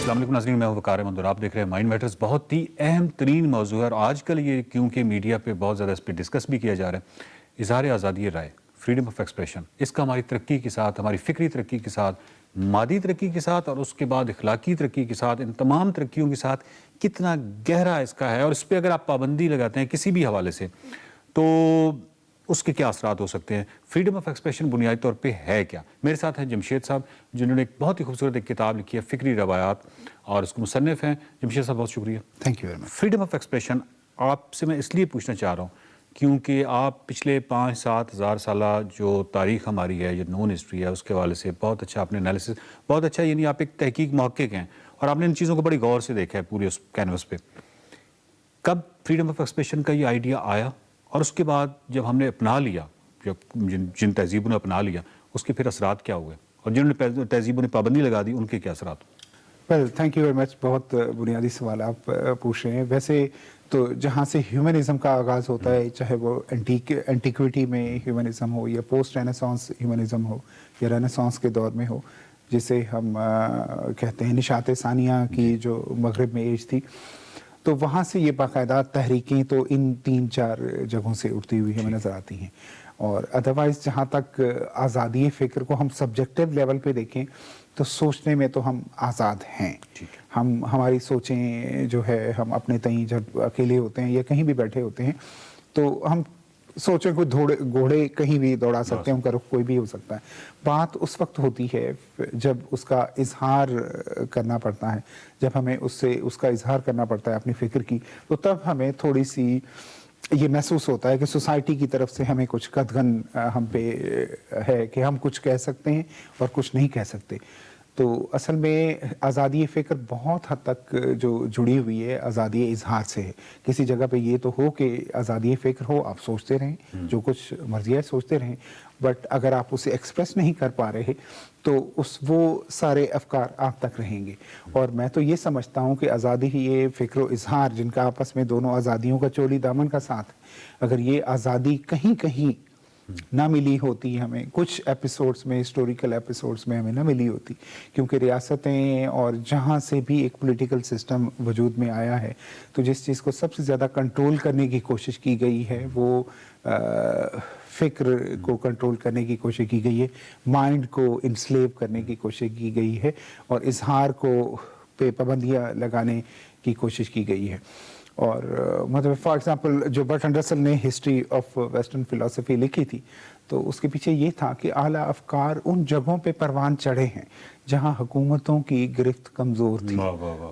السلام علیکم ناظرین، میں ہوں وقار احمد اور آپ دیکھ رہے ہیں مائنڈ میٹرز۔ بہت ہی اہم ترین موضوع ہے اور آج کل یہ کیونکہ میڈیا پہ بہت زیادہ اس پہ ڈسکس بھی کیا جا رہا ہے، اظہار آزادی رائے، فریڈم آف ایکسپریشن۔ اس کا ہماری ترقی کے ساتھ، ہماری فکری ترقی کے ساتھ، مادی ترقی کے ساتھ اور اس کے بعد اخلاقی ترقی کے ساتھ، ان تمام ترقیوں کے ساتھ کتنا گہرا اس کا ہے، اور اس پہ اگر آپ پابندی لگاتے ہیں کسی بھی حوالے سے تو اس کے کیا اثرات ہو سکتے ہیں۔ فریڈم آف ایکسپریشن بنیادی طور پہ ہے کیا؟ میرے ساتھ ہیں جمشید صاحب، جنہوں نے ایک بہت ہی خوبصورت ایک کتاب لکھی ہے، فکری روایات، اور اس کو مصنف ہیں۔ جمشید صاحب بہت شکریہ۔ Thank you very much. Freedom of expression آپ سے میں اس لیے پوچھنا چاہ رہا ہوں کیونکہ آپ پچھلے 5-7 ہزار سالہ جو تاریخ ہماری ہے، جو نون ہسٹری ہے، اس کے حوالے سے بہت اچھا آپ نے انالیسس، بہت اچھا، یعنی آپ ایک تحقیق محقق ہیں اور آپ نے ان چیزوں کو بڑی غور سے دیکھا ہے پورے اس کینوس پہ۔ کب فریڈم آف ایکسپریشن کا یہ آئیڈیا آیا اور اس کے بعد جب ہم نے اپنا لیا، جن تہذیبوں نے اپنا لیا، اس کے پھر اثرات کیا ہوئے، اور جنہوں نے تہذیبوں نے پابندی لگا دی ان کے کیا اثرات؟ Well thank you very much, بہت بنیادی سوال آپ پوچھ رہے ہیں۔ ویسے تو جہاں سے ہیومنزم کا آغاز ہوتا ہے، چاہے وہ اینٹیکویٹی میں ہیومنزم ہو یا پوسٹ رینیسانس ہیومنزم ہو یا رینیسانس کے دور میں ہو، جسے ہم کہتے ہیں نشاط ثانیہ کی جو مغرب میں ایج تھی، تو وہاں سے یہ باقاعدہ تحریکیں تو ان 3-4 جگہوں سے اٹھتی ہوئی ہمیں نظر آتی ہیں۔ اور ادروائز جہاں تک آزادی فکر کو ہم سبجیکٹیو لیول پہ دیکھیں تو سوچنے میں تو ہم آزاد ہیں۔ ہماری سوچیں جو ہے، ہم اپنے تئیں جب اکیلے ہوتے ہیں یا کہیں بھی بیٹھے ہوتے ہیں تو ہم سوچیں کو گھوڑے کہیں بھی دوڑا سکتے ہیں، ان کا رخ کوئی بھی ہو سکتا ہے۔ بات اس وقت ہوتی ہے جب اس کا اظہار کرنا پڑتا ہے، جب ہمیں اس کا اظہار کرنا پڑتا ہے اپنی فکر کی، تو تب ہمیں تھوڑی سی یہ محسوس ہوتا ہے کہ سوسائٹی کی طرف سے ہمیں کچھ قدغن ہم پہ ہے کہ ہم کچھ کہہ سکتے ہیں اور کچھ نہیں کہہ سکتے۔ تو اصل میں آزادی فکر بہت حد تک جو جڑی ہوئی ہے آزادی اظہار سے ہے۔ کسی جگہ پہ یہ تو ہو کہ آزادی فکر ہو، آپ سوچتے رہیں، جو کچھ مرضی ہے سوچتے رہیں، بٹ اگر آپ اسے ایکسپریس نہیں کر پا رہے تو وہ سارے افکار آپ تک رہیں گے۔ اور میں تو یہ سمجھتا ہوں کہ آزادی یہ فکر و اظہار، جن کا آپس میں دونوں آزادیوں کا چولی دامن کا ساتھ ہے، اگر یہ آزادی کہیں کہیں نہ ملی ہوتی، ہمیں کچھ ایپیسوڈز میں، ہسٹوریکل ایپیسوڈز میں ہمیں نہ ملی ہوتی، کیونکہ ریاستیں اور جہاں سے بھی ایک پولیٹیکل سسٹم وجود میں آیا ہے، تو جس چیز کو سب سے زیادہ کنٹرول کرنے کی کوشش کی گئی ہے وہ فکر کو کنٹرول کرنے کی کوشش کی گئی ہے، مائنڈ کو انسلیو کرنے کی کوشش کی گئی ہے، اور اظہار کو پہ پابندیاں لگانے کی کوشش کی گئی ہے۔ اور مطلب فار ایگزامپل جو برٹرینڈ رسل نے ہسٹری آف ویسٹرن فلاسفی لکھی تھی، تو اس کے پیچھے یہ تھا کہ اعلیٰ افکار ان جگہوں پہ پروان چڑھے ہیں جہاں حکومتوں کی گرفت کمزور تھی،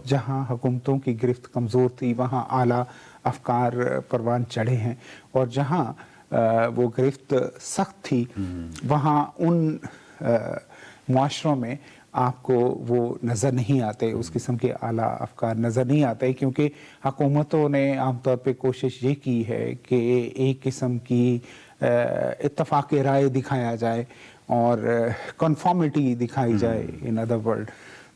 جہاں حکومتوں کی گرفت کمزور تھی وہاں اعلیٰ افکار پروان چڑھے ہیں، اور جہاں وہ گرفت سخت تھی وہاں ان معاشروں میں آپ کو وہ نظر نہیں آتے، اس قسم کے اعلیٰ افکار نظر نہیں آتے، کیونکہ حکومتوں نے عام طور پہ کوشش یہ کی ہے کہ ایک قسم کی اتفاق رائے دکھایا جائے اور کنفارمٹی دکھائی جائے ان ادر ورلڈ۔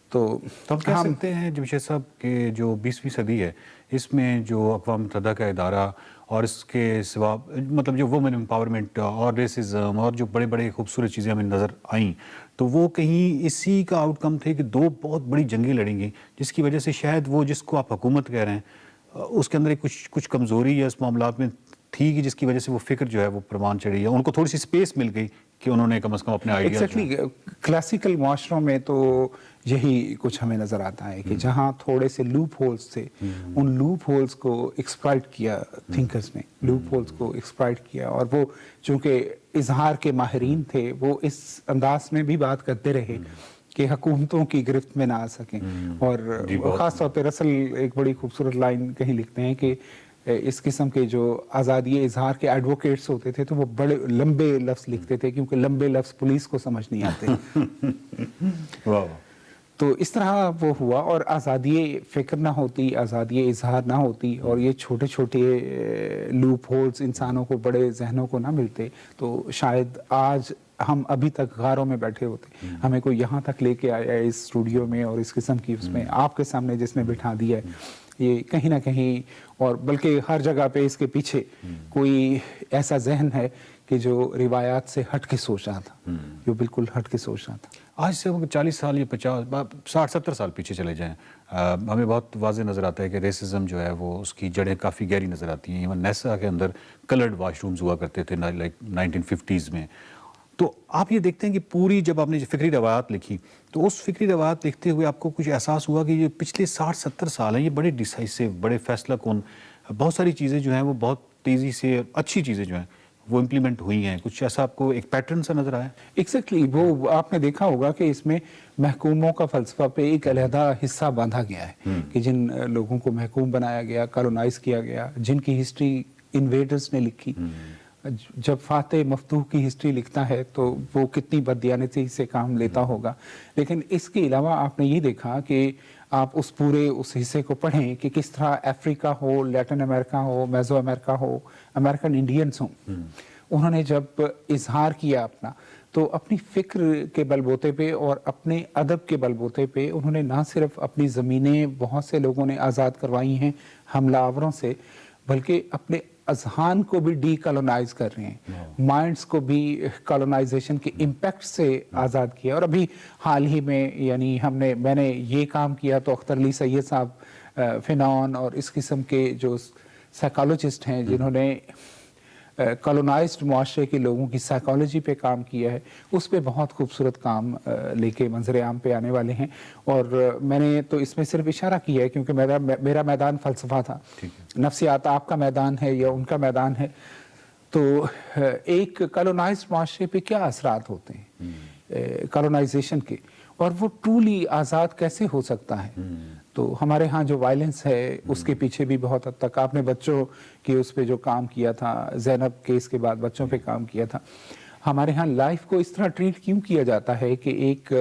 تو ہم کہہ سکتے ہیں جمشید صاحب کہ جو 20ویں صدی ہے، اس میں جو اقوام متحدہ کا ادارہ اور اس کے سوا مطلب جو وومن امپاورمنٹ اور ریسزم اور جو بڑے بڑے خوبصورت چیزیں ہمیں نظر آئیں، تو وہ کہیں اسی کا آؤٹ کم تھے کہ 2 بہت بڑی جنگیں لڑیں گی، جس کی وجہ سے شاید وہ جس کو آپ حکومت کہہ رہے ہیں اس کے اندر کچھ کمزوری یا اس معاملات میں تھی کہ جس کی وجہ سے وہ فکر جو ہے وہ پروان چڑھی ہے، ان کو تھوڑی سی سپیس مل گئی کہ انہوں نے کم از کم اپنے آئیڈیاز۔ ایگزیکٹلی کلاسیکل معاشروں میں تو یہی کچھ ہمیں نظر آتا ہے کہ جہاں تھوڑے سے لوپ ہولز تھے، ان لوپ ہولز کو ایکسپلائٹ کیا تھنکرز نے، لوپ ہولز کو ایکسپلائٹ کیا، اور وہ چونکہ اظہار کے ماہرین تھے وہ اس انداز میں بھی بات کرتے رہے کہ حکومتوں کی گرفت میں نہ آ سکیں۔ اور خاص طور پہ رسل ایک بڑی خوبصورت لائن کہیں لکھتے ہیں کہ اس قسم کے جو آزادی اظہار کے ایڈوکیٹس ہوتے تھے تو وہ بڑے لمبے لفظ لکھتے تھے، کیونکہ لمبے لفظ پولیس کو سمجھ نہیں آتے۔ تو اس طرح وہ ہوا، اور آزادی فکر نہ ہوتی، آزادی اظہار نہ ہوتی، اور یہ چھوٹے چھوٹے لوپ ہولز انسانوں کو، بڑے ذہنوں کو نہ ملتے، تو شاید آج ہم ابھی تک غاروں میں بیٹھے ہوتے۔ ہمیں کوئی یہاں تک لے کے آیا ہے اس اسٹوڈیو میں اور اس قسم کی اس میں آپ کے سامنے جس نے بٹھا دیا ہے، یہ کہیں نہ کہیں، اور بلکہ ہر جگہ پہ اس کے پیچھے کوئی ایسا ذہن ہے کہ جو روایات سے ہٹ کے سوچ رہا تھا، جو بالکل ہٹ کے سوچ رہا تھا. آج سے 40 سال یا 50 60 70 سال پیچھے چلے جائیں، ہمیں بہت واضح نظر آتا ہے کہ ریسزم جو ہے وہ اس کی جڑیں کافی گہری نظر آتی ہیں. ایون نیسا کے اندر کلرڈ واش رومز ہوا کرتے تھے لائک 1950s میں. تو آپ یہ دیکھتے ہیں کہ پوری جب آپ نے فکری روایات لکھی تو اس فکری روایات لکھتے ہوئے آپ کو کچھ احساس ہوا کہ یہ پچھلے 60-70 سال ہیں یہ بڑے ڈیسائسو، بڑے فیصلہ کن، بہت ساری چیزیں جو ہیں وہ بہت تیزی سے اچھی چیزیں جو ہیں وہ امپلیمنٹ ہوئی ہیں. کچھ ایسا آپ کو ایک پیٹرن سا نظر آیا؟ ایگزیکٹلی وہ آپ نے دیکھا ہوگا کہ اس میں محکوموں کا فلسفہ پہ ایک علیحدہ حصہ باندھا گیا ہے کہ جن لوگوں کو محکوم بنایا گیا، کالونائز کیا گیا، جن کی ہسٹری انویڈرز نے لکھی. جب فاتح مفتوح کی ہسٹری لکھتا ہے تو وہ کتنی بددیانتی سے کام لیتا ہوگا. لیکن اس کے علاوہ آپ نے یہ دیکھا کہ آپ اس پورے اس حصے کو پڑھیں کہ کس طرح افریقہ ہو، لیٹن امریکہ ہو، میزو امریکہ ہو، امریکن انڈینز ہوں، انہوں نے جب اظہار کیا اپنا تو اپنی فکر کے بل بوتے پہ اور اپنے ادب کے بل بوتے پہ انہوں نے نہ صرف اپنی زمینیں بہت سے لوگوں نے آزاد کروائی ہیں حملہ آوروں سے، بلکہ اپنے اذہان کو بھی ڈی کالونائز کر رہے ہیں، مائنڈز کو بھی کالونائزیشن کے امپیکٹ سے آزاد کیا. اور ابھی حال ہی میں یعنی میں نے یہ کام کیا تو اختر علی سید صاحب فینون اور اس قسم کے جو سائیکالوجسٹ ہیں جنہوں نے کالونائزڈ معاشرے کے لوگوں کی سائیکالوجی پہ کام کیا ہے، اس پہ بہت خوبصورت کام لے کے منظر عام پہ آنے والے ہیں. اور میں نے تو اس میں صرف اشارہ کیا ہے کیونکہ میرا میدان فلسفہ تھا، نفسیات آپ کا میدان ہے یا ان کا میدان ہے. تو ایک کالونائزڈ معاشرے پہ کیا اثرات ہوتے ہیں کالونائزیشن کے، اور وہ ٹرولی آزاد کیسے ہو سکتا ہے. تو ہمارے ہاں جو وائلنس ہے اس کے پیچھے بھی بہت حد تک آپ نے بچوں کے اس پہ جو کام کیا تھا، زینب کیس کے بعد بچوں پہ کام کیا تھا. ہمارے ہاں لائف کو اس طرح ٹریٹ کیوں کیا جاتا ہے کہ ایک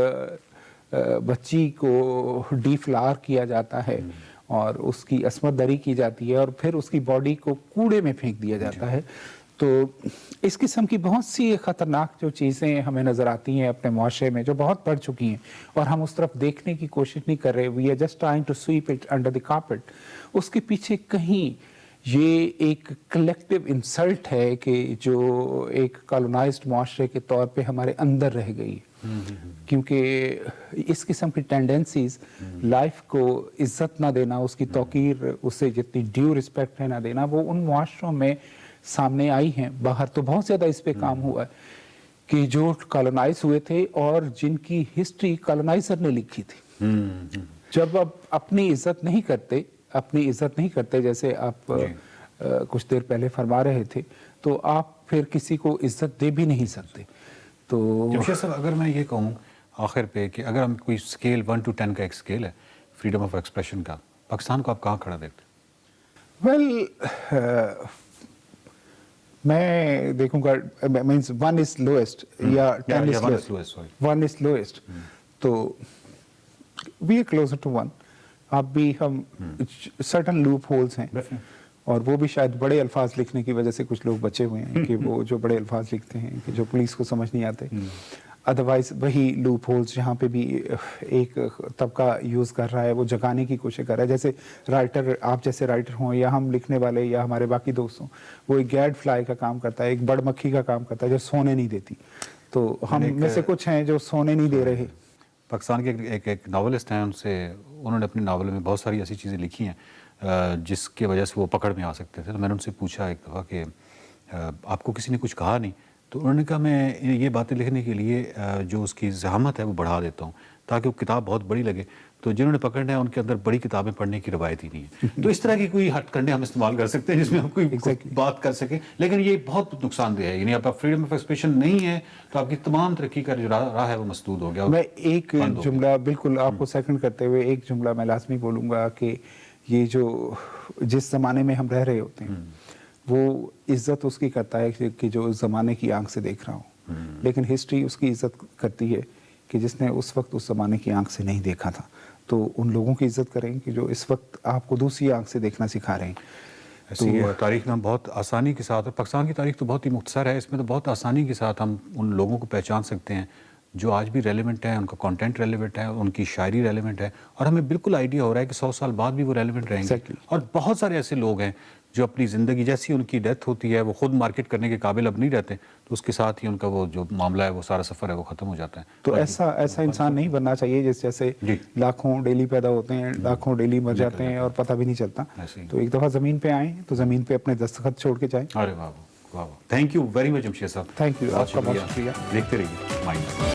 بچی کو ڈی فلار کیا جاتا ہے اور اس کی عصمت دری کی جاتی ہے اور پھر اس کی باڈی کو کوڑے میں پھینک دیا جاتا ہے. تو اس قسم کی بہت سی خطرناک جو چیزیں ہمیں نظر آتی ہیں اپنے معاشرے میں جو بہت بڑھ چکی ہیں اور ہم اس طرف دیکھنے کی کوشش نہیں کر رہے. We are just trying to sweep it under the carpet. اس کے پیچھے کہیں یہ ایک کلیکٹیو انسلٹ ہے کہ جو ایک کالونائزڈ معاشرے کے طور پہ ہمارے اندر رہ گئی، کیونکہ اس قسم کی ٹینڈنسیز لائف کو عزت نہ دینا، اس کی توقیر، اسے جتنی ڈیو رسپیکٹ ہے نہ دینا، وہ ان معاشروں میں سامنے آئی ہیں. باہر تو بہت زیادہ اس پہ کام ہوا ہے کہ جو کالونائز ہوئے تھے اور جن کی ہسٹری کالونائزر نے لکھی تھی، جب اب اپنی عزت نہیں کرتے جیسے آپ کچھ دیر پہلے فرما رہے تھے، تو آپ پھر کسی کو عزت دے بھی نہیں سکتے. تو جمشید صاحب اگر میں یہ کہوں آخر پہ کہ اگر ہم کوئی اسکیل 1 to 10 کا ایک اسکیل ہے فریڈم آف ایکسپریشن کا، پاکستان کو آپ کہاں کھڑا دیکھتے ہیں؟ ویل میں دیکھوں گا مینس 1 is lowest یا 10 is lowest. 1 is lowest. تو we are closer to 1. اب بھی ہم certain loop holes ہیں اور وہ بھی شاید بڑے الفاظ لکھنے کی وجہ سے کچھ لوگ بچے ہوئے ہیں کہ وہ جو بڑے الفاظ لکھتے ہیں کہ جو پولیس کو سمجھ نہیں آتے. ادروائز وہی لوپ ہولز جہاں پہ بھی ایک طبقہ یوز کر رہا ہے وہ جگانے کی کوشش کر رہا ہے. جیسے رائٹر، آپ جیسے رائٹر ہوں یا ہم لکھنے والے یا ہمارے باقی دوست ہوں، وہ ایک گیڈ فلائی کا کام کرتا ہے، ایک بڑ مکھی کا کام کرتا ہے جو سونے نہیں دیتی. تو ہم میں سے کچھ ہیں جو سونے نہیں دے رہے. پاکستان کے ایک ناولسٹ ہیں، انہوں نے اپنے ناول میں بہت ساری ایسی چیزیں لکھی ہیں جس کی وجہ سے وہ پکڑ میں آ سکتے تھے. تو میں نے ان سے پوچھا ایک دفعہ کہ آپ کو کسی نے کچھ کہا نہیں؟ تو انہوں نے کہا میں یہ باتیں لکھنے کے لیے جو اس کی زحمت ہے وہ بڑھا دیتا ہوں تاکہ وہ کتاب بہت بڑی لگے. تو جنہوں نے پکڑنا ہے ان کے اندر بڑی کتابیں پڑھنے کی روایت ہی نہیں ہے. تو اس طرح کی کوئی ہتھ کنڈے ہم استعمال کر سکتے ہیں جس میں ہم کوئی بات کر سکیں، لیکن یہ بہت نقصان دہ ہے. یعنی آپ کا فریڈم آف ایکسپریشن نہیں ہے تو آپ کی تمام ترقی کا جو راہ ہے وہ مسدود ہو گیا. میں ایک جملہ بالکل آپ کو سیکنڈ کرتے ہوئے ایک جملہ میں لازمی بولوں گا کہ یہ جو جس زمانے میں ہم رہ رہے ہوتے ہیں وہ عزت اس کی کرتا ہے کہ جو اس زمانے کی آنکھ سے دیکھ رہا ہوں، لیکن ہسٹری اس کی عزت کرتی ہے کہ جس نے اس وقت اس زمانے کی آنکھ سے نہیں دیکھا تھا. تو ان لوگوں کی عزت کریں کہ جو اس وقت آپ کو دوسری آنکھ سے دیکھنا سکھا رہے ہیں. ایسی تاریخ میں ہم بہت آسانی کے ساتھ، پاکستان کی تاریخ تو بہت ہی مختصر ہے، اس میں تو بہت آسانی کے ساتھ ہم ان لوگوں کو پہچان سکتے ہیں جو آج بھی ریلیونٹ ہیں، ان کا کانٹینٹ ریلیونٹ ہے، ان کی شاعری ریلیونٹ ہے، اور ہمیں بالکل آئیڈیا ہو رہا ہے کہ 100 سال بعد بھی وہ ریلیونٹ رہیں گے. اور بہت سارے ایسے لوگ ہیں جو اپنی زندگی جیسی ان کی ڈیتھ ہوتی ہے وہ خود مارکیٹ کرنے کے قابل اب نہیں رہتے، تو اس کے ساتھ ہی ان کا وہ جو معاملہ ہے وہ سارا سفر ہے وہ ختم ہو جاتا ہے. تو ایسا انسان نہیں بننا چاہیے جیسے جی. لاکھوں ڈیلی پیدا ہوتے ہیں، لاکھوں ڈیلی مر جاتے ہیں اور پتہ بھی نہیں چلتا. ایسے ہی. تو ایک دفعہ زمین پہ آئیں تو زمین پہ اپنے دستخط چھوڑ کے جائیں. ارے واہ واہ، thank you very much Jamshed Sahab. Thank you, آپ کا بہت شکریہ. دیکھتے رہیے مائنڈ.